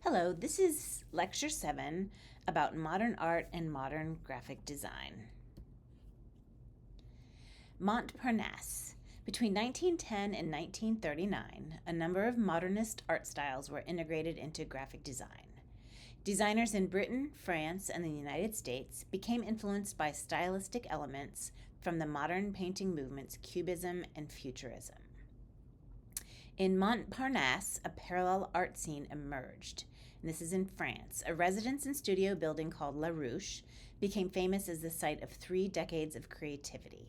Hello, this is Lecture 7 about modern art and modern graphic design. Montparnasse. Between 1910 and 1939, a number of modernist art styles were integrated into graphic design. Designers in Britain, France, and the United States became influenced by stylistic elements from the modern painting movements Cubism and Futurism. In Montparnasse, a parallel art scene emerged. And this is in France. A residence and studio building called La Ruche became famous as the site of 3 decades of creativity.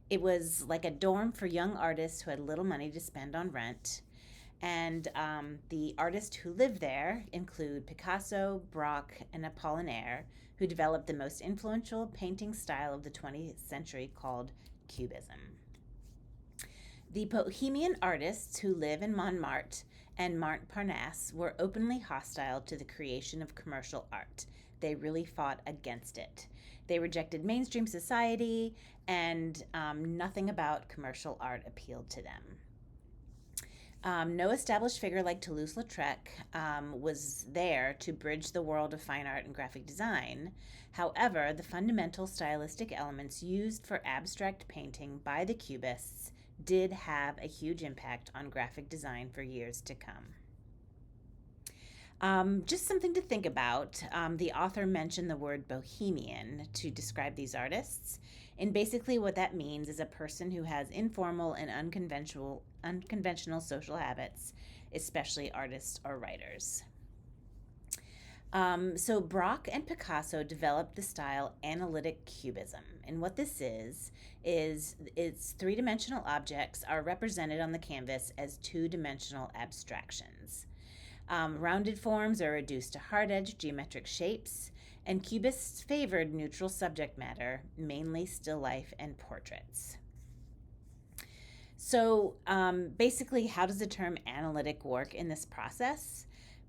It was like a dorm for young artists who had little money to spend on rent. And the artists who lived there include Picasso, Braque, and Apollinaire, who developed the most influential painting style of the 20th century called Cubism. The Bohemian artists who live in Montmartre and Montparnasse were openly hostile to the creation of commercial art. They really fought against it. They rejected mainstream society, and nothing about commercial art appealed to them. No established figure like Toulouse-Lautrec was there to bridge the world of fine art and graphic design. However, the fundamental stylistic elements used for abstract painting by the Cubists did have a huge impact on graphic design for years to come. Just something to think about. The author mentioned the word bohemian to describe these artists. And basically what that means is a person who has informal and unconventional social habits, especially artists or writers. So Braque and Picasso developed the style analytic cubism. And what this is its three-dimensional objects are represented on the canvas as two-dimensional abstractions. Rounded forms are reduced to hard-edged geometric shapes, and cubists favored neutral subject matter, mainly still life and portraits. So basically, how does the term analytic work in this process?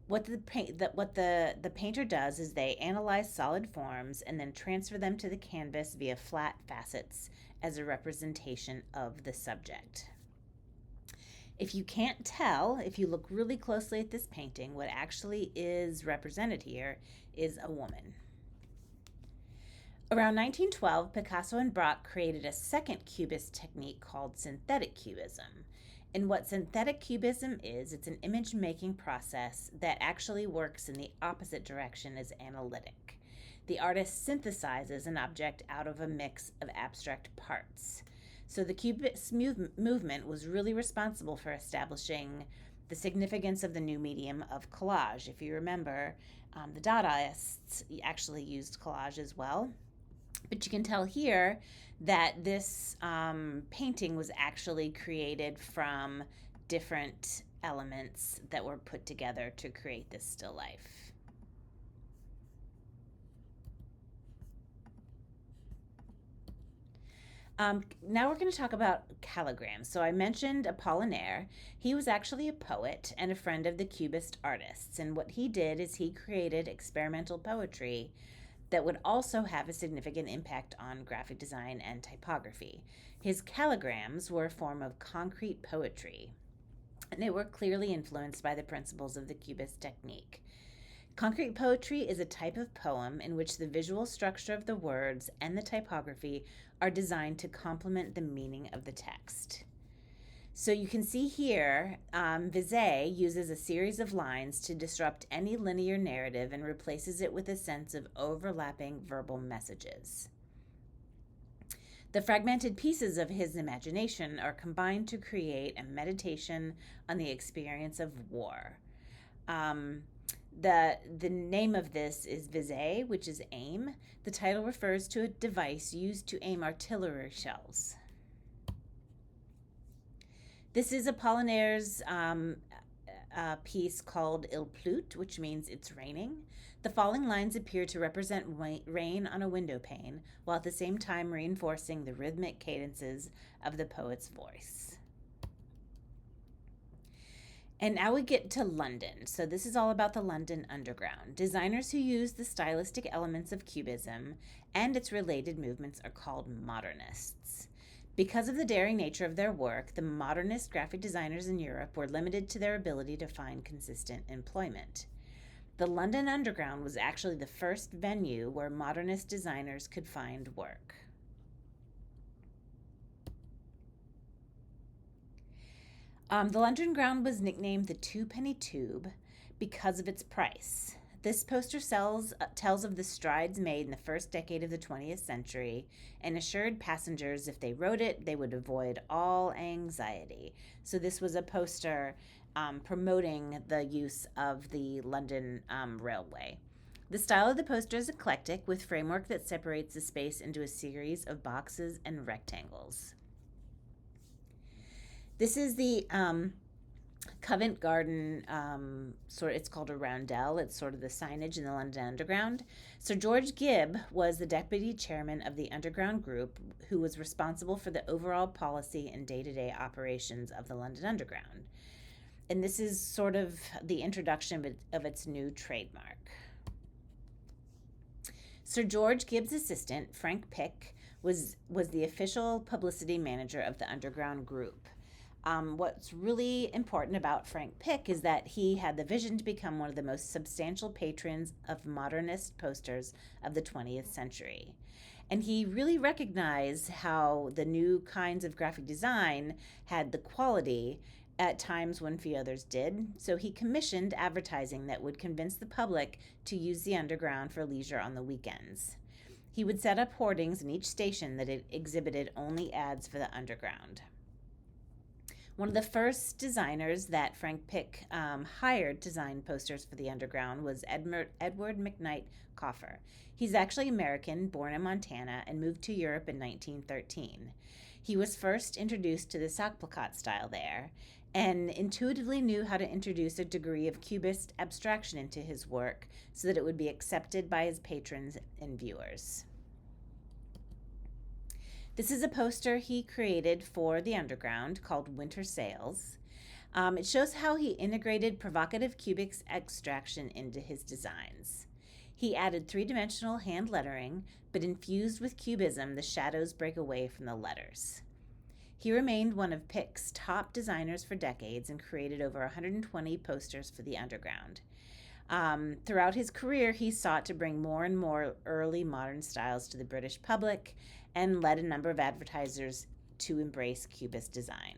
What the painter does is they analyze solid forms and then transfer them to the canvas via flat facets as a representation of the subject. If you can't tell, if you look really closely at this painting, what actually is represented here is a woman. Around 1912, Picasso and Braque created a second cubist technique called synthetic cubism. And what synthetic cubism is, it's an image-making process that actually works in the opposite direction as analytic. The artist synthesizes an object out of a mix of abstract parts. So the Cubist movement was really responsible for establishing the significance of the new medium of collage. If you remember, the Dadaists actually used collage as well. But you can tell here that this painting was actually created from different elements that were put together to create this still life. Now we're going to talk about calligrams. So I mentioned Apollinaire. He was actually a poet and a friend of the Cubist artists. And what he did is he created experimental poetry that would also have a significant impact on graphic design and typography. His calligrams were a form of concrete poetry, and they were clearly influenced by the principles of the Cubist technique. Concrete poetry is a type of poem in which the visual structure of the words and the typography are designed to complement the meaning of the text. So you can see here, Bizet uses a series of lines to disrupt any linear narrative and replaces it with a sense of overlapping verbal messages. The fragmented pieces of his imagination are combined to create a meditation on the experience of war. The name of this is Visée, which is aim. The title refers to a device used to aim artillery shells. This is Apollinaire's piece called Il pleut, which means it's raining. The following lines appear to represent rain on a window pane, while at the same time reinforcing the rhythmic cadences of the poet's voice. And now we get to London. So this is all about the London Underground. Designers who use the stylistic elements of Cubism and its related movements are called modernists. Because of the daring nature of their work, the modernist graphic designers in Europe were limited to their ability to find consistent employment. The London Underground was actually the first venue where modernist designers could find work. The London Underground was nicknamed the Twopenny Tube because of its price. This poster tells of the strides made in the first decade of the 20th century and assured passengers if they rode it, they would avoid all anxiety. So this was a poster promoting the use of the London Railway. The style of the poster is eclectic, with framework that separates the space into a series of boxes and rectangles. This is the Covent Garden, it's called a roundel. It's sort of the signage in the London Underground. Sir George Gibb was the deputy chairman of the Underground Group, who was responsible for the overall policy and day-to-day operations of the London Underground. And this is sort of the introduction of its new trademark. Sir George Gibb's assistant, Frank Pick, was the official publicity manager of the Underground Group. What's really important about Frank Pick is that he had the vision to become one of the most substantial patrons of modernist posters of the 20th century. And he really recognized how the new kinds of graphic design had the quality at times when few others did. So he commissioned advertising that would convince the public to use the Underground for leisure on the weekends. He would set up hoardings in each station that it exhibited only ads for the Underground. One of the first designers that Frank Pick hired to design posters for the Underground was Edward McKnight Coffer. He's actually American, born in Montana, and moved to Europe in 1913. He was first introduced to the Sackplakat style there, and intuitively knew how to introduce a degree of cubist abstraction into his work so that it would be accepted by his patrons and viewers. This is a poster he created for the Underground called Winter Sails. It shows how he integrated provocative cubic abstraction into his designs. He added three-dimensional hand lettering, but infused with cubism, the shadows break away from the letters. He remained one of Pick's top designers for decades and created over 120 posters for the Underground. Throughout his career, he sought to bring more and more early modern styles to the British public and led a number of advertisers to embrace Cubist design.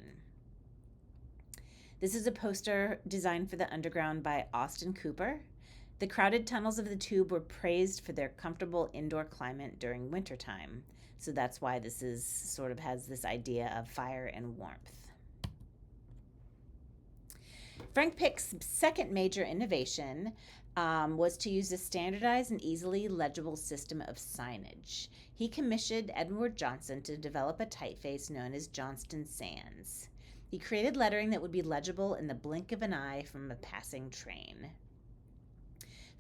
This is a poster designed for the Underground by Austin Cooper. The crowded tunnels of the tube were praised for their comfortable indoor climate during wintertime. So that's why this is sort of has this idea of fire and warmth. Frank Pick's second major innovation was to use a standardized and easily legible system of signage. He commissioned Edward Johnson to develop a typeface known as Johnston Sans. He created lettering that would be legible in the blink of an eye from a passing train.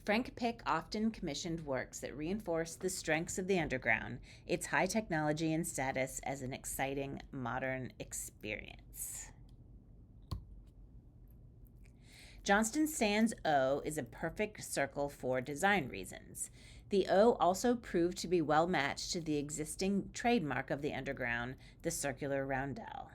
Frank Pick often commissioned works that reinforced the strengths of the Underground, its high technology and status as an exciting modern experience. Johnston Sans O is a perfect circle for design reasons. The O also proved to be well matched to the existing trademark of the Underground, the circular roundel.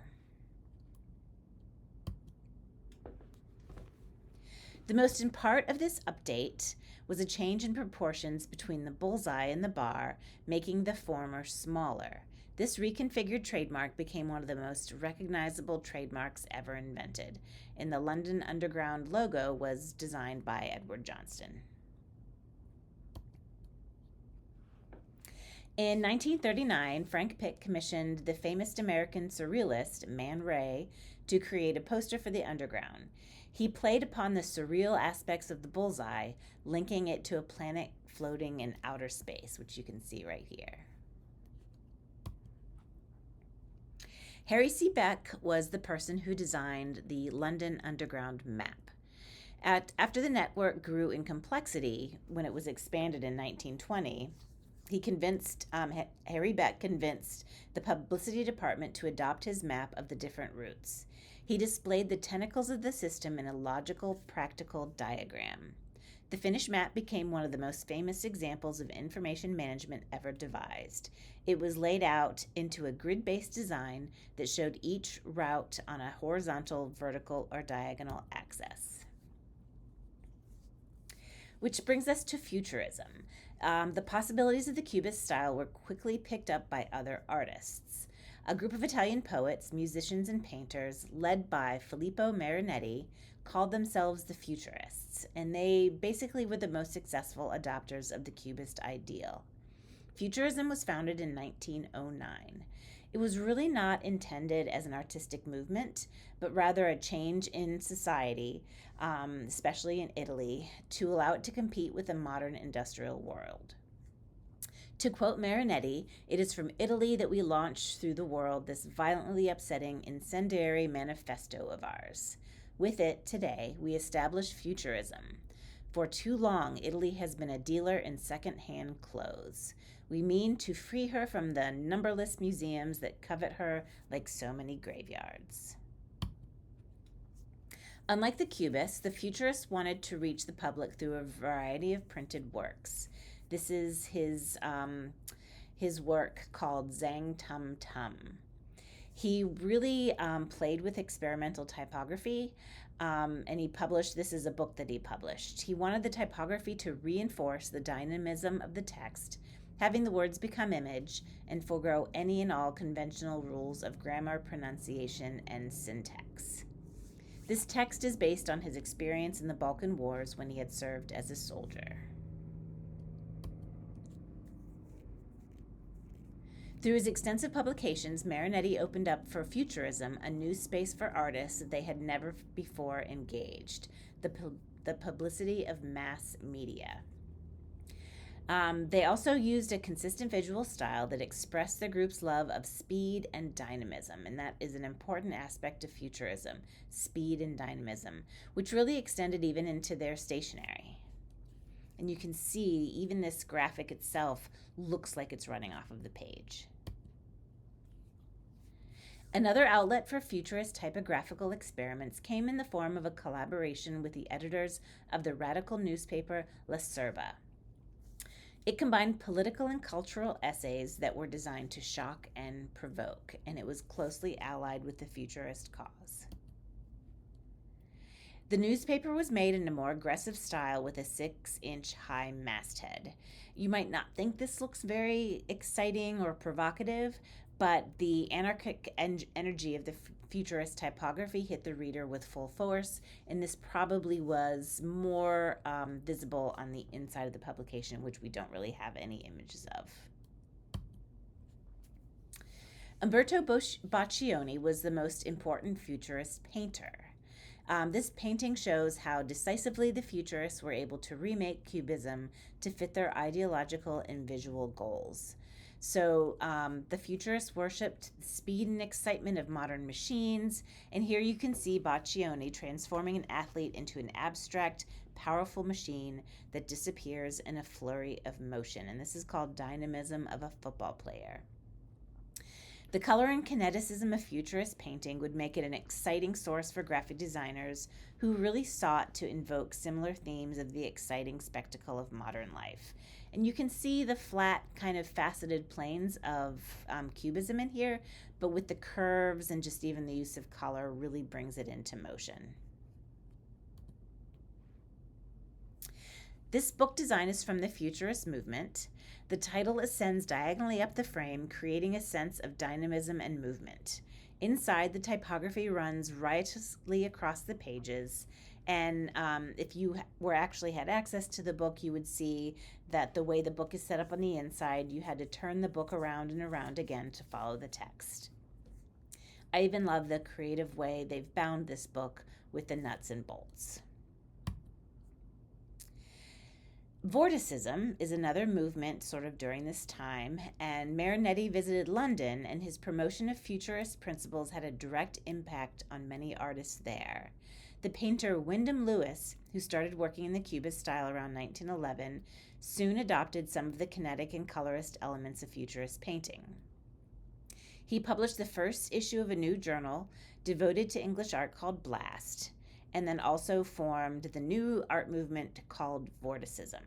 The most important part of this update was a change in proportions between the bullseye and the bar, making the former smaller. This reconfigured trademark became one of the most recognizable trademarks ever invented, and the London Underground logo was designed by Edward Johnston. In 1939, Frank Pick commissioned the famous American surrealist Man Ray to create a poster for the Underground. He played upon the surreal aspects of the bullseye, linking it to a planet floating in outer space, which you can see right here. Harry C. Beck was the person who designed the London Underground map. After the network grew in complexity when it was expanded in 1920, Harry Beck convinced the publicity department to adopt his map of the different routes. He displayed the tentacles of the system in a logical, practical diagram. The finished map became one of the most famous examples of information management ever devised. It was laid out into a grid-based design that showed each route on a horizontal, vertical, or diagonal axis. Which brings us to Futurism. The possibilities of the Cubist style were quickly picked up by other artists. A group of Italian poets, musicians, and painters, led by Filippo Marinetti, called themselves the Futurists, and they basically were the most successful adopters of the Cubist ideal. Futurism was founded in 1909. It was really not intended as an artistic movement, but rather a change in society, especially in Italy, to allow it to compete with the modern industrial world. To quote Marinetti, it is from Italy that we launch through the world this violently upsetting incendiary manifesto of ours. With it, today, we establish Futurism. For too long, Italy has been a dealer in second-hand clothes. We mean to free her from the numberless museums that covet her like so many graveyards. Unlike the Cubists, the Futurists wanted to reach the public through a variety of printed works. This is his work called Zang Tum Tum. He really played with experimental typography, and he published, this is a book that he published. He wanted the typography to reinforce the dynamism of the text, having the words become image, and forego any and all conventional rules of grammar, pronunciation, and syntax. This text is based on his experience in the Balkan Wars when he had served as a soldier. Through his extensive publications, Marinetti opened up for Futurism a new space for artists that they had never before engaged, the publicity of mass media. They also used a consistent visual style that expressed the group's love of speed and dynamism, and that is an important aspect of Futurism, speed and dynamism, which really extended even into their stationery. And you can see even this graphic itself looks like it's running off of the page. Another outlet for Futurist typographical experiments came in the form of a collaboration with the editors of the radical newspaper La Serva. It combined political and cultural essays that were designed to shock and provoke, and it was closely allied with the Futurist cause. The newspaper was made in a more aggressive style with a 6-inch high masthead. You might not think this looks very exciting or provocative, but the anarchic energy of the Futurist typography hit the reader with full force, and this probably was more visible on the inside of the publication, which we don't really have any images of. Umberto Boccioni was the most important Futurist painter. This painting shows how decisively the Futurists were able to remake Cubism to fit their ideological and visual goals. So the Futurists worshipped the speed and excitement of modern machines, and here you can see Boccioni transforming an athlete into an abstract, powerful machine that disappears in a flurry of motion, and this is called dynamism of a football player. The color and kineticism of Futurist painting would make it an exciting source for graphic designers who really sought to invoke similar themes of the exciting spectacle of modern life. And you can see the flat, kind of faceted planes of Cubism in here, but with the curves and just even the use of color really brings it into motion. This book design is from the Futurist movement. The title ascends diagonally up the frame, creating a sense of dynamism and movement. Inside, the typography runs riotously across the pages, and if you actually had access to the book, you would see that the way the book is set up on the inside, you had to turn the book around and around again to follow the text. I even love the creative way they've bound this book with the nuts and bolts. Vorticism is another movement sort of during this time, and Marinetti visited London, and his promotion of Futurist principles had a direct impact on many artists there. The painter Wyndham Lewis, who started working in the Cubist style around 1911, soon adopted some of the kinetic and colorist elements of Futurist painting. He published the first issue of a new journal devoted to English art called Blast, and then also formed the new art movement called Vorticism.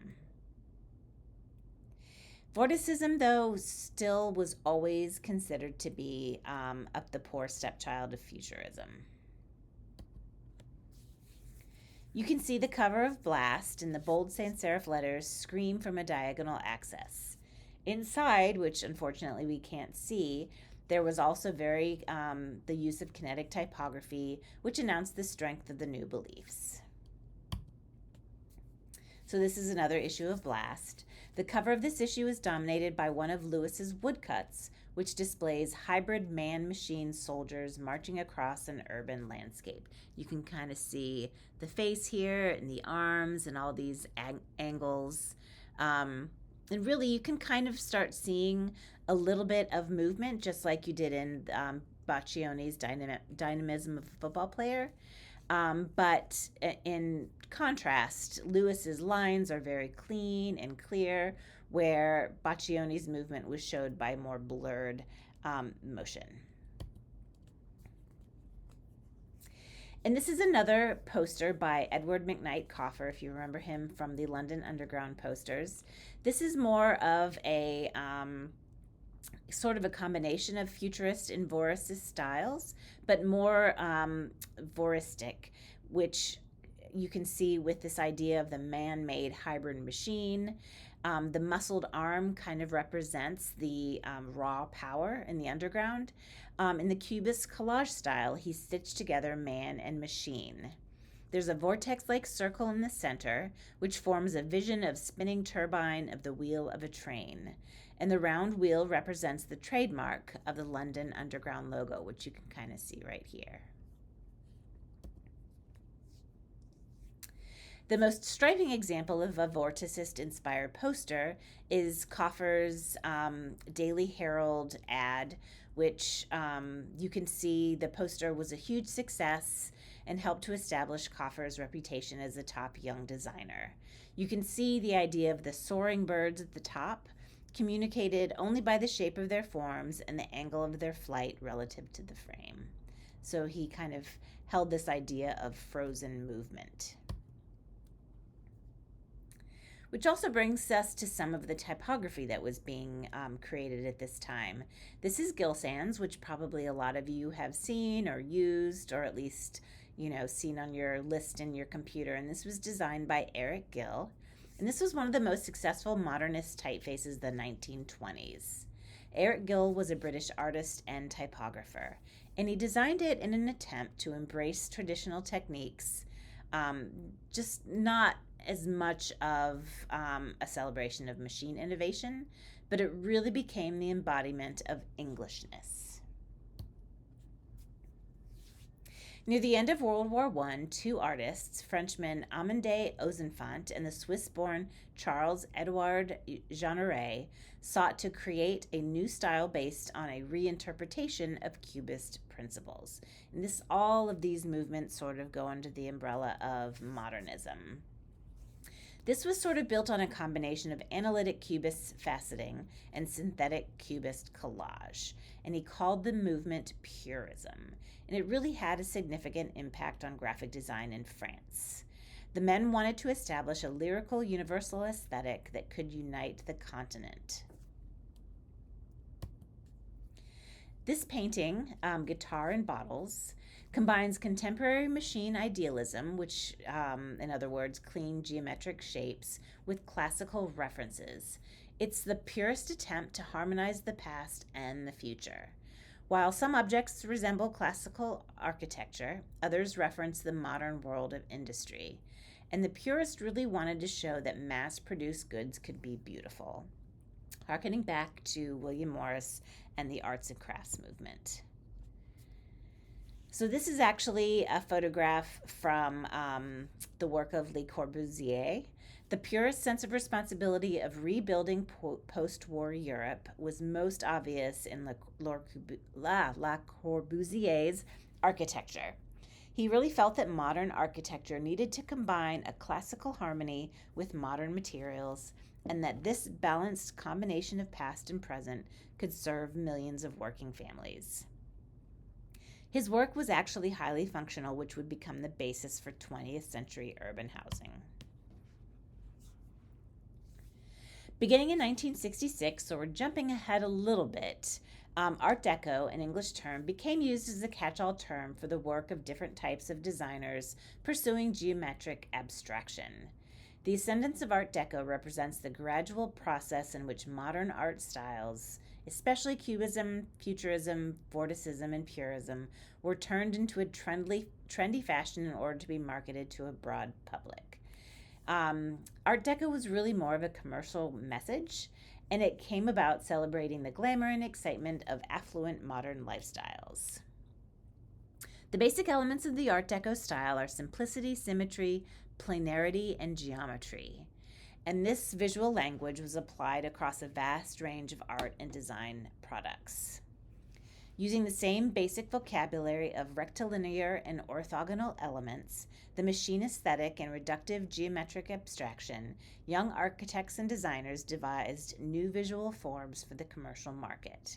Vorticism, though, still was always considered to be up the poor stepchild of Futurism. You can see the cover of Blast in the bold sans serif letters scream from a diagonal axis. Inside, which unfortunately we can't see, there was also the use of kinetic typography, which announced the strength of the new beliefs. So this is another issue of Blast. The cover of this issue is dominated by one of Lewis's woodcuts, which displays hybrid man-machine soldiers marching across an urban landscape. You can kind of see the face here and the arms and all these angles. And really, you can kind of start seeing a little bit of movement, just like you did in Boccioni's Dynamism of a Football Player. But in contrast, Lewis's lines are very clean and clear, where Boccioni's movement was showed by more blurred motion. And this is another poster by Edward McKnight Coffer, if you remember him from the London Underground posters. This is more of a sort of a combination of futurist and Vourist styles, but more Vouristic, which you can see with this idea of the man-made hybrid machine. The muscled arm kind of represents the raw power in the underground. In the Cubist collage style, he stitched together man and machine. There's a vortex-like circle in the center, which forms a vision of spinning turbine of the wheel of a train. And the round wheel represents the trademark of the London Underground logo, which you can kind of see right here. The most striking example of a vorticist-inspired poster is Coffer's Daily Herald ad, which you can see the poster was a huge success and helped to establish Coffer's reputation as a top young designer. You can see the idea of the soaring birds at the top, communicated only by the shape of their forms and the angle of their flight relative to the frame. So he kind of held this idea of frozen movement. Which also brings us to some of the typography that was being created at this time. This is Gill Sans, which probably a lot of you have seen or used, or at least, seen on your list in your computer. And this was designed by Eric Gill. And this was one of the most successful modernist typefaces of the 1920s. Eric Gill was a British artist and typographer, and he designed it in an attempt to embrace traditional techniques, just not as much of a celebration of machine innovation, but it really became the embodiment of Englishness. Near the end of World War I, two artists, Frenchman Amandé Ozenfant and the Swiss-born Charles-Édouard Jeanneret, sought to create a new style based on a reinterpretation of Cubist principles. And all of these movements sort of go under the umbrella of modernism. This was sort of built on a combination of analytic Cubist faceting and synthetic Cubist collage, and he called the movement Purism, and it really had a significant impact on graphic design in France. The men wanted to establish a lyrical universal aesthetic that could unite the continent. This painting, Guitar and Bottles, combines contemporary machine idealism, which, in other words, clean geometric shapes, with classical references. It's the purest attempt to harmonize the past and the future. While some objects resemble classical architecture, others reference the modern world of industry. And the purist really wanted to show that mass-produced goods could be beautiful, harkening back to William Morris and the arts and crafts movement. So this is actually a photograph from the work of Le Corbusier. The purest sense of responsibility of rebuilding post-war Europe was most obvious in Le Corbusier's architecture. He really felt that modern architecture needed to combine a classical harmony with modern materials, and that this balanced combination of past and present could serve millions of working families. His work was actually highly functional, which would become the basis for 20th century urban housing. Beginning in 1966, so we're jumping ahead a little bit, Art Deco, an English term, became used as a catch-all term for the work of different types of designers pursuing geometric abstraction. The ascendance of Art Deco represents the gradual process in which modern art styles, especially Cubism, Futurism, Vorticism, and Purism, were turned into a trendy fashion in order to be marketed to a broad public. Art Deco was really more of a commercial message, and it came about celebrating the glamour and excitement of affluent modern lifestyles. The basic elements of the Art Deco style are simplicity, symmetry, planarity, and geometry. And this visual language was applied across a vast range of art and design products. Using the same basic vocabulary of rectilinear and orthogonal elements, the machine aesthetic and reductive geometric abstraction, young architects and designers devised new visual forms for the commercial market.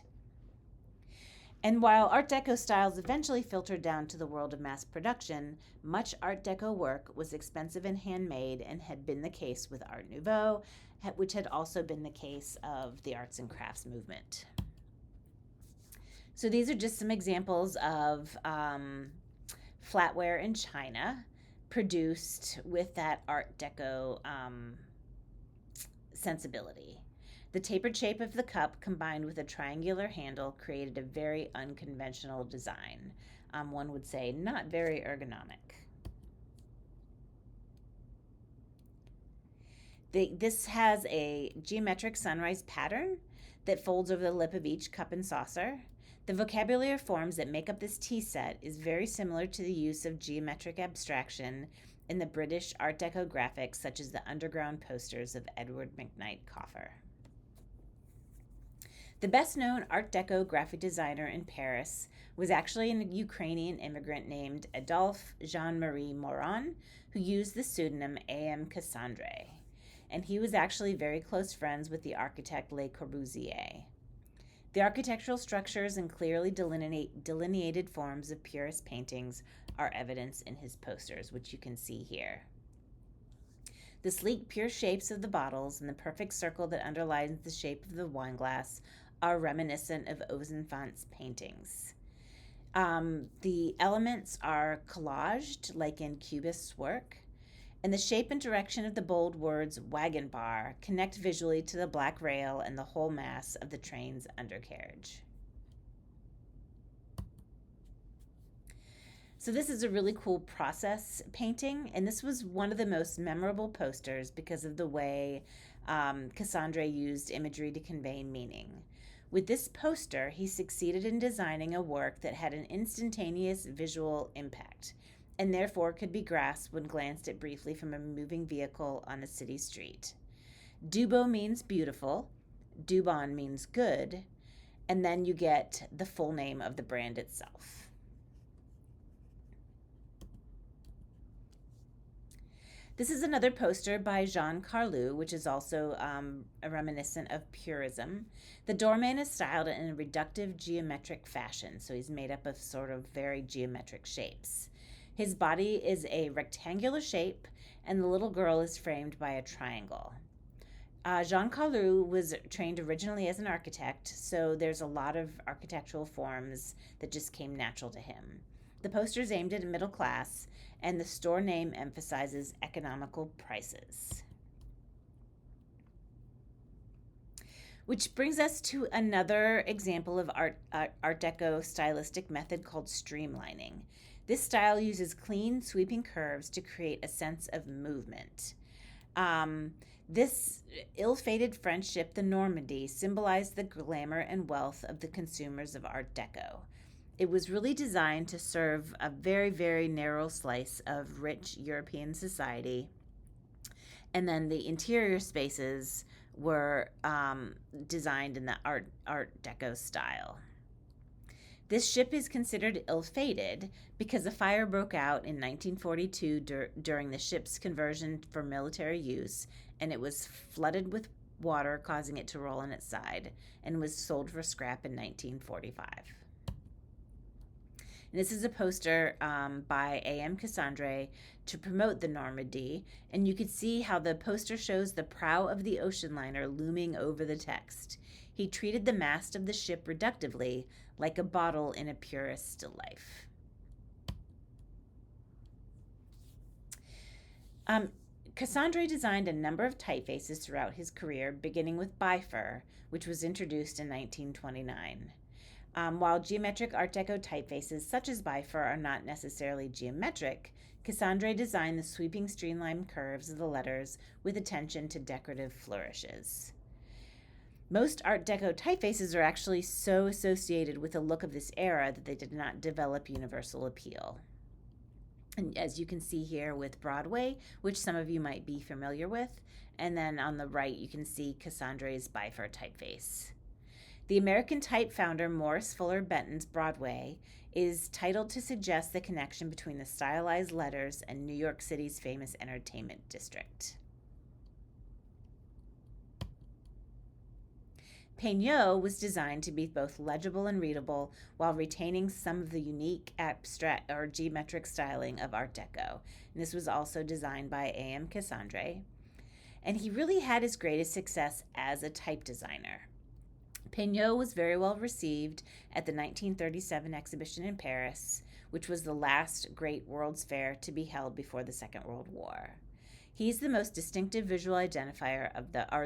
And while Art Deco styles eventually filtered down to the world of mass production, much Art Deco work was expensive and handmade and had been the case with Art Nouveau, which had also been the case of the arts and crafts movement. So these are just some examples of flatware in China produced with that Art Deco sensibility. The tapered shape of the cup combined with a triangular handle created a very unconventional design. One would say not very ergonomic. This has a geometric sunrise pattern that folds over the lip of each cup and saucer. The vocabulary forms that make up this tea set is very similar to the use of geometric abstraction in the British Art Deco graphics, such as the underground posters of Edward McKnight Coffer. The best-known Art Deco graphic designer in Paris was actually a Ukrainian immigrant named Adolphe Jean-Marie Morin, who used the pseudonym A.M. Cassandre. And he was actually very close friends with the architect Le Corbusier. The architectural structures and clearly delineated forms of purist paintings are evidence in his posters, which you can see here. The sleek, pure shapes of the bottles and the perfect circle that underlines the shape of the wine glass are reminiscent of Ozenfant's paintings. The elements are collaged, like in Cubist's work, and the shape and direction of the bold words wagon bar connect visually to the black rail and the whole mass of the train's undercarriage. So this is a really cool process painting, and this was one of the most memorable posters because of the way Cassandre used imagery to convey meaning. With this poster, he succeeded in designing a work that had an instantaneous visual impact, and therefore could be grasped when glanced at briefly from a moving vehicle on a city street. Dubo means beautiful, Dubon means good, and then you get the full name of the brand itself. This is another poster by Jean Carlu, which is also a reminiscent of Purism. The doorman is styled in a reductive geometric fashion, so he's made up of sort of very geometric shapes. His body is a rectangular shape, and the little girl is framed by a triangle. Jean Carlu was trained originally as an architect, so there's a lot of architectural forms that just came natural to him. The poster is aimed at a middle class, and the store name emphasizes economical prices. Which brings us to another example of Art Deco stylistic method called streamlining. This style uses clean, sweeping curves to create a sense of movement. This ill-fated French ship, the Normandy, symbolized the glamour and wealth of the consumers of Art Deco. It was really designed to serve a very, very narrow slice of rich European society. And then the interior spaces were designed in the Art Deco style. This ship is considered ill-fated because a fire broke out in 1942 during the ship's conversion for military use, and it was flooded with water, causing it to roll on its side, and was sold for scrap in 1945. And this is a poster by A.M. Cassandre to promote the Normandy. And you could see how the poster shows the prow of the ocean liner looming over the text. He treated the mast of the ship reductively, like a bottle in a purist still life. Cassandre designed a number of typefaces throughout his career, beginning with Bifur, which was introduced in 1929. While geometric Art Deco typefaces such as Bifur are not necessarily geometric, Cassandre designed the sweeping streamline curves of the letters with attention to decorative flourishes. Most Art Deco typefaces are actually so associated with the look of this era that they did not develop universal appeal. And as you can see here with Broadway, which some of you might be familiar with, and then on the right you can see Cassandre's Bifur typeface. The American type founder Morris Fuller Benton's Broadway is titled to suggest the connection between the stylized letters and New York City's famous entertainment district. Peignot was designed to be both legible and readable while retaining some of the unique abstract or geometric styling of Art Deco. And this was also designed by A.M. Cassandre. And he really had his greatest success as a type designer. Peignot was very well received at the 1937 exhibition in Paris, which was the last great World's Fair to be held before the Second World War. He's the most distinctive visual identifier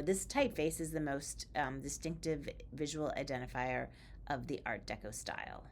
this typeface is the most distinctive visual identifier of the Art Deco style.